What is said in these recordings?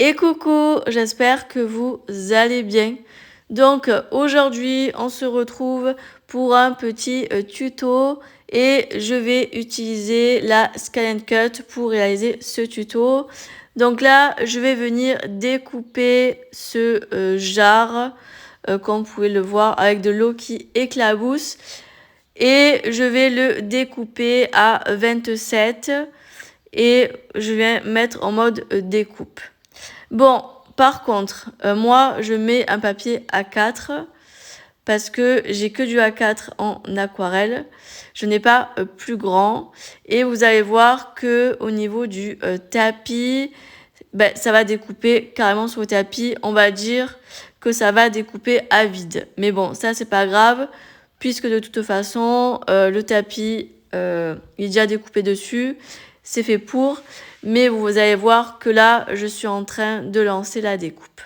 Et coucou, j'espère que vous allez bien. Donc aujourd'hui, on se retrouve pour un petit tuto et je vais utiliser la Scan Cut pour réaliser ce tuto. Donc là, je vais venir découper ce jar, comme vous pouvez le voir, avec de l'eau qui éclabousse. Et je vais le découper à 27 et je vais mettre en mode découpe. Bon, par contre, moi, je mets un papier A4 parce que j'ai que du A4 en aquarelle. Je n'ai pas plus grand. Et vous allez voir que au niveau du tapis, ça va découper carrément sur le tapis. On va dire que ça va découper à vide. Mais bon, ça, c'est pas grave puisque de toute façon, le tapis, il est déjà découpé dessus. C'est fait pour. Mais vous allez voir que là, je suis en train de lancer la découpe.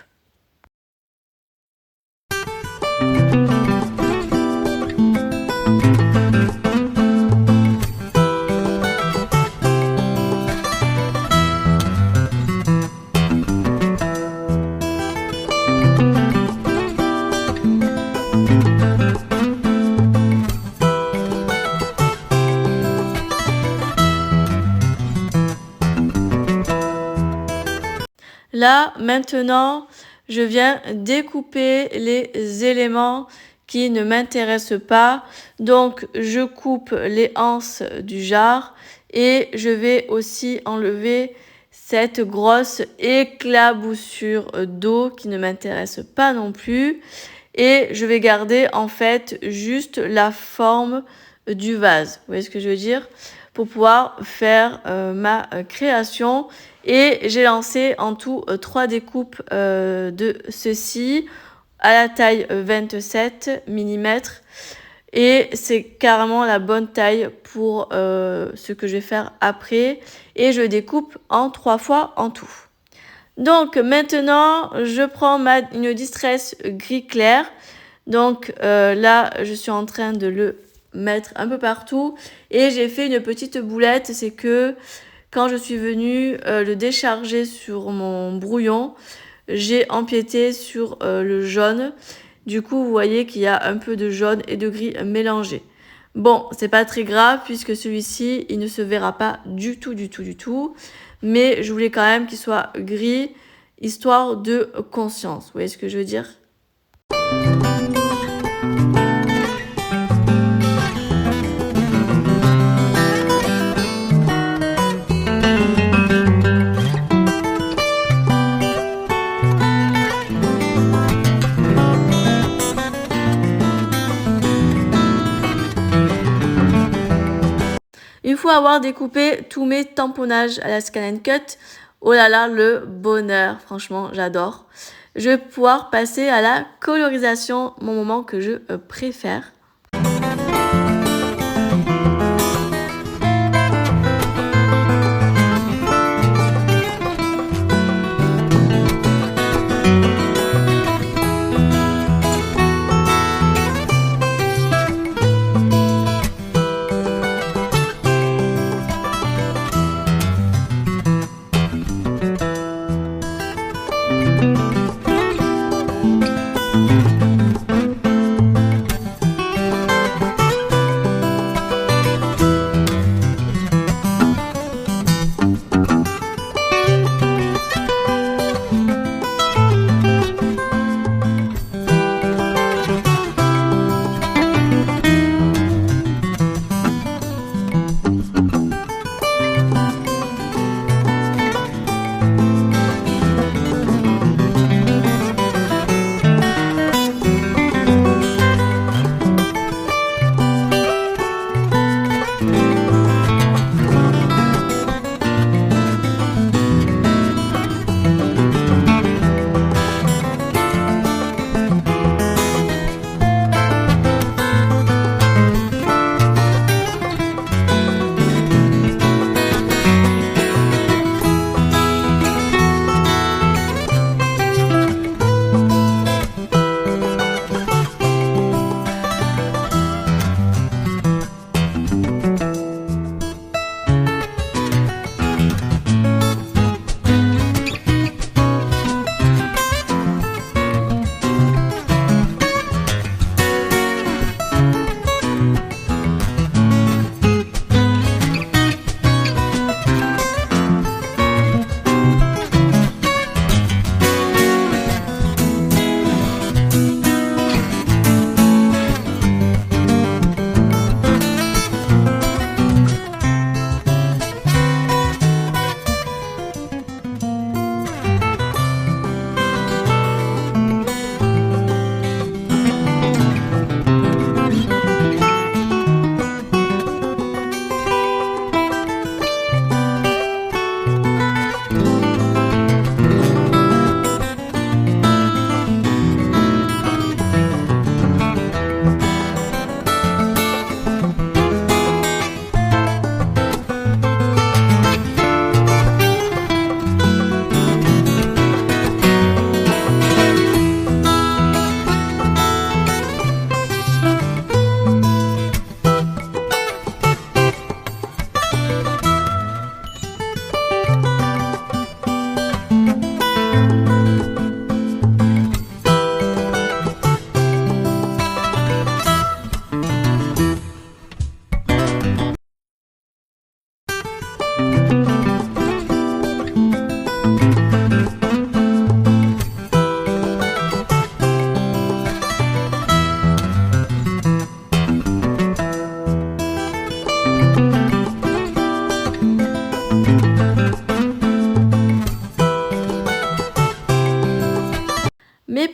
Là, maintenant, je viens découper les éléments qui ne m'intéressent pas. Donc, je coupe les anses du jar et je vais aussi enlever cette grosse éclaboussure d'eau qui ne m'intéresse pas non plus. Et je vais garder en fait juste la forme du vase. Vous voyez ce que je veux dire? Pour pouvoir faire ma création. Et j'ai lancé en tout 3 découpes de ceci à la taille 27 mm. Et c'est carrément la bonne taille pour ce que je vais faire après. Et je découpe en 3 fois en tout. Donc maintenant, je prends une Distress gris clair. Donc là, je suis en train de le mettre un peu partout. Et j'ai fait une petite boulette. C'est que quand je suis venue le décharger sur mon brouillon, j'ai empiété sur le jaune. Du coup, vous voyez qu'il y a un peu de jaune et de gris mélangés. Bon, c'est pas très grave puisque celui-ci, il ne se verra pas du tout. Mais je voulais quand même qu'il soit gris, histoire de conscience. Vous voyez ce que je veux dire ? Une fois avoir découpé tous mes tamponnages à la Scan Cut, oh là là, le bonheur, franchement, j'adore. Je vais pouvoir passer à la colorisation, mon moment que je préfère.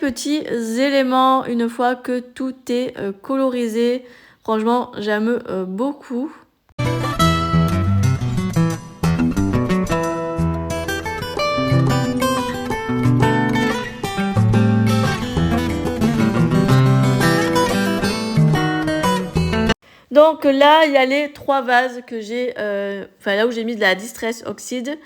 petits éléments une fois que tout est colorisé. Franchement, j'aime beaucoup. Donc là, il y a les 3 vases que j'ai, là où j'ai mis de la Distress Oxide.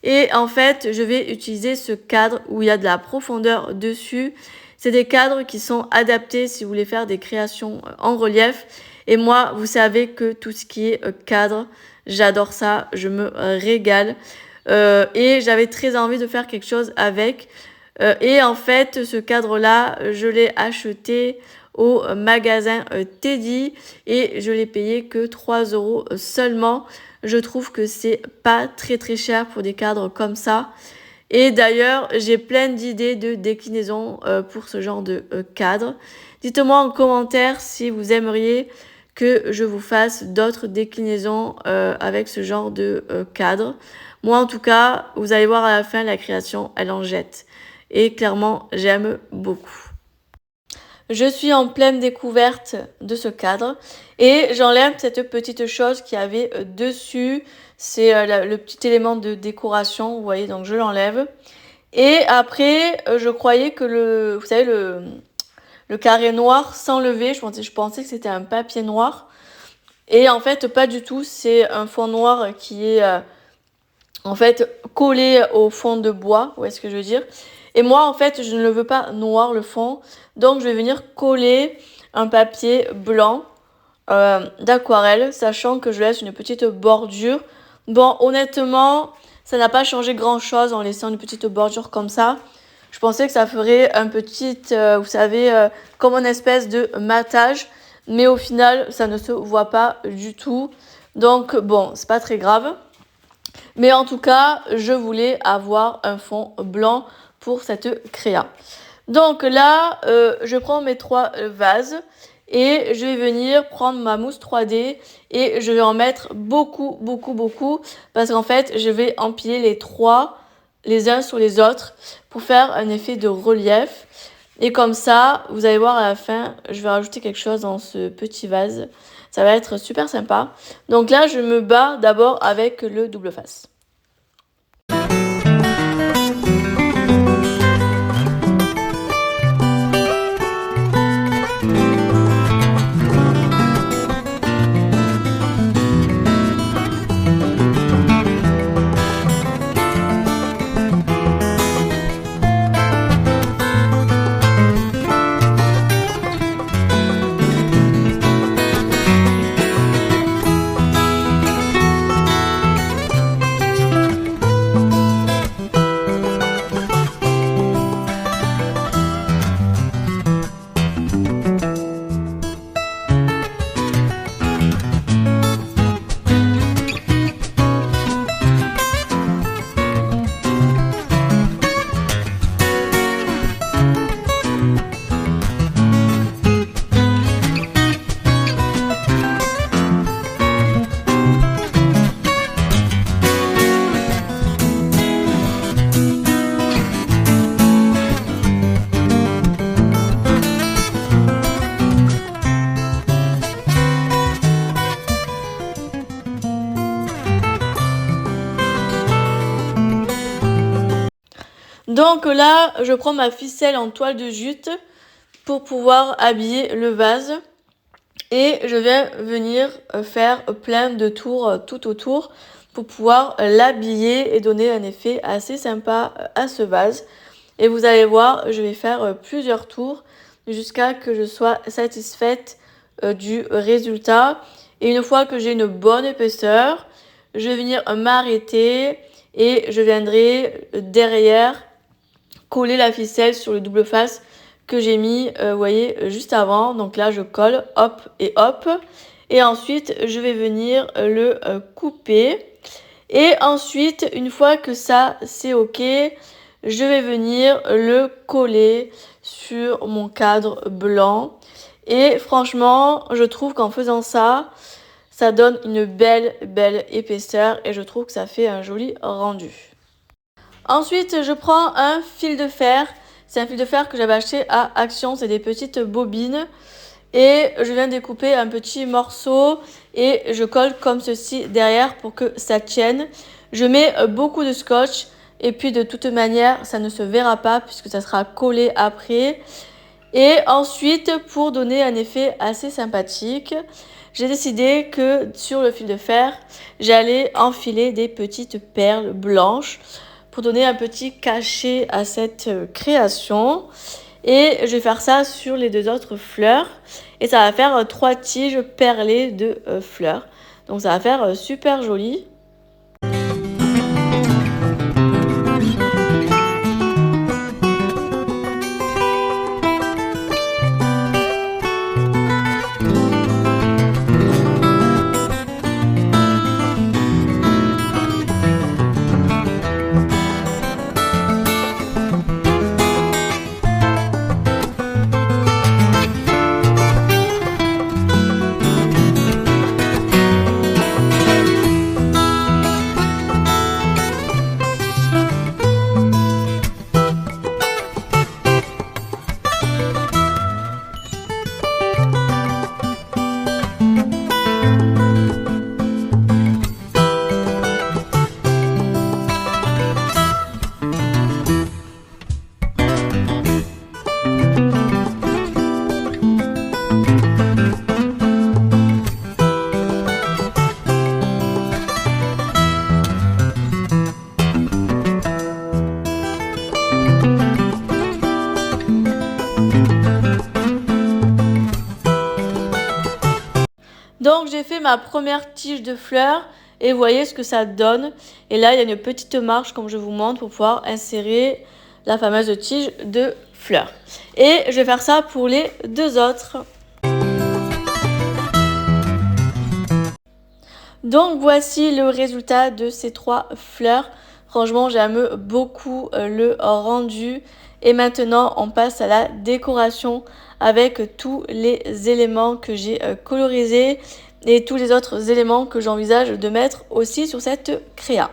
Et en fait, je vais utiliser ce cadre où il y a de la profondeur dessus. C'est des cadres qui sont adaptés si vous voulez faire des créations en relief. Et moi, vous savez que tout ce qui est cadre, j'adore ça, je me régale. Et j'avais très envie de faire quelque chose avec. Et en fait, ce cadre-là, je l'ai acheté au magasin Teddy et je l'ai payé que 3 € seulement. Je trouve que c'est pas très cher pour des cadres comme ça. Et d'ailleurs, j'ai plein d'idées de déclinaisons pour ce genre de cadre. Dites-moi en commentaire si vous aimeriez que je vous fasse d'autres déclinaisons avec ce genre de cadre. Moi, en tout cas, vous allez voir à la fin, la création, elle en jette. Et clairement, j'aime beaucoup. Je suis en pleine découverte de ce cadre et j'enlève cette petite chose qu'il y avait dessus. C'est le petit élément de décoration, vous voyez, donc je l'enlève. Et après, je croyais que vous savez, le carré noir s'enlevait. Je pensais que c'était un papier noir. Et en fait, pas du tout. C'est un fond noir qui est en fait collé au fond de bois. Vous voyez ce que je veux dire? Et moi, en fait, je ne le veux pas noir, le fond. Donc, je vais venir coller un papier blanc d'aquarelle, sachant que je laisse une petite bordure. Bon, honnêtement, ça n'a pas changé grand-chose en laissant une petite bordure comme ça. Je pensais que ça ferait un petit, vous savez, comme une espèce de matage. Mais au final, ça ne se voit pas du tout. Donc, bon, c'est pas très grave. Mais en tout cas, je voulais avoir un fond blanc pour cette créa. Donc là, je prends mes 3 vases et je vais venir prendre ma mousse 3D et je vais en mettre beaucoup parce qu'en fait, je vais empiler les 3 les uns sur les autres pour faire un effet de relief. Et comme ça, vous allez voir à la fin, je vais rajouter quelque chose dans ce petit vase. Ça va être super sympa. Donc là, je me bats d'abord avec le double face. Donc là, je prends ma ficelle en toile de jute pour pouvoir habiller le vase. Et je vais venir faire plein de tours tout autour pour pouvoir l'habiller et donner un effet assez sympa à ce vase. Et vous allez voir, je vais faire plusieurs tours jusqu'à que je sois satisfaite du résultat. Et une fois que j'ai une bonne épaisseur, je vais venir m'arrêter et je viendrai derrière coller la ficelle sur le double face que j'ai mis, vous voyez, juste avant. Donc là, je colle, hop et hop. Et ensuite, je vais venir le couper. Et ensuite, une fois que ça, c'est OK, je vais venir le coller sur mon cadre blanc. Et franchement, je trouve qu'en faisant ça, ça donne une belle épaisseur. Et je trouve que ça fait un joli rendu. Ensuite, je prends un fil de fer C'est un fil de fer que j'avais acheté à Action, c'est des petites bobines. Et je viens découper un petit morceau et je colle comme ceci derrière pour que ça tienne. Je mets beaucoup de scotch et puis de toute manière, ça ne se verra pas puisque ça sera collé après. Et ensuite, pour donner un effet assez sympathique, j'ai décidé que sur le fil de fer, j'allais enfiler des petites perles blanches pour donner un petit cachet à cette création. Et je vais faire ça sur les 2 autres fleurs. Et ça va faire 3 tiges perlées de fleurs. Donc ça va faire super joli. Donc j'ai fait ma première tige de fleurs et vous voyez ce que ça donne. Et là il y a une petite marche comme je vous montre pour pouvoir insérer la fameuse tige de fleurs. Et je vais faire ça pour les 2 autres. Donc voici le résultat de ces 3 fleurs. Franchement j'aime beaucoup le rendu. Et maintenant on passe à la décoration avec tous les éléments que j'ai colorisés et tous les autres éléments que j'envisage de mettre aussi sur cette créa.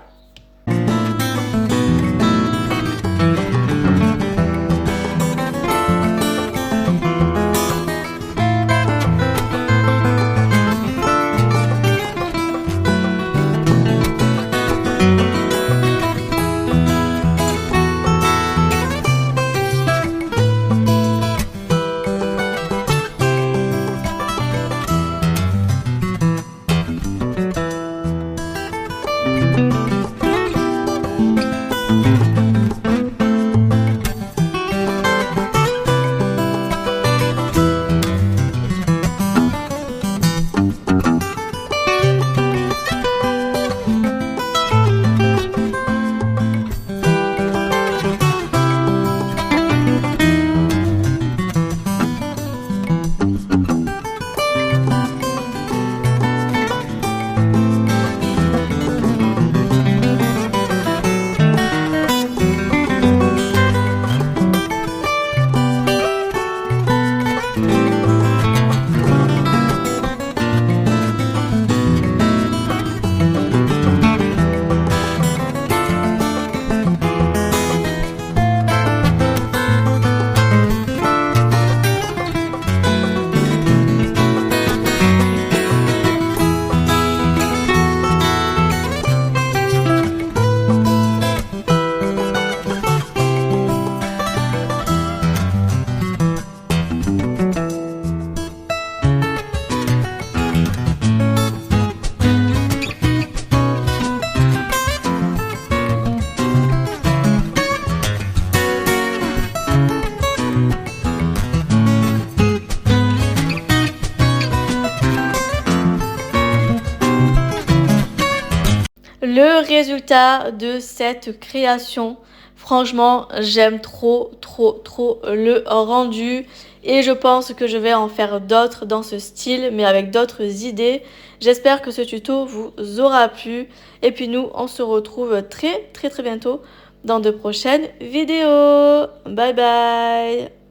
Le résultat de cette création, franchement, j'aime trop le rendu et je pense que je vais en faire d'autres dans ce style, mais avec d'autres idées. J'espère que ce tuto vous aura plu et puis nous, on se retrouve très bientôt dans de prochaines vidéos. Bye bye!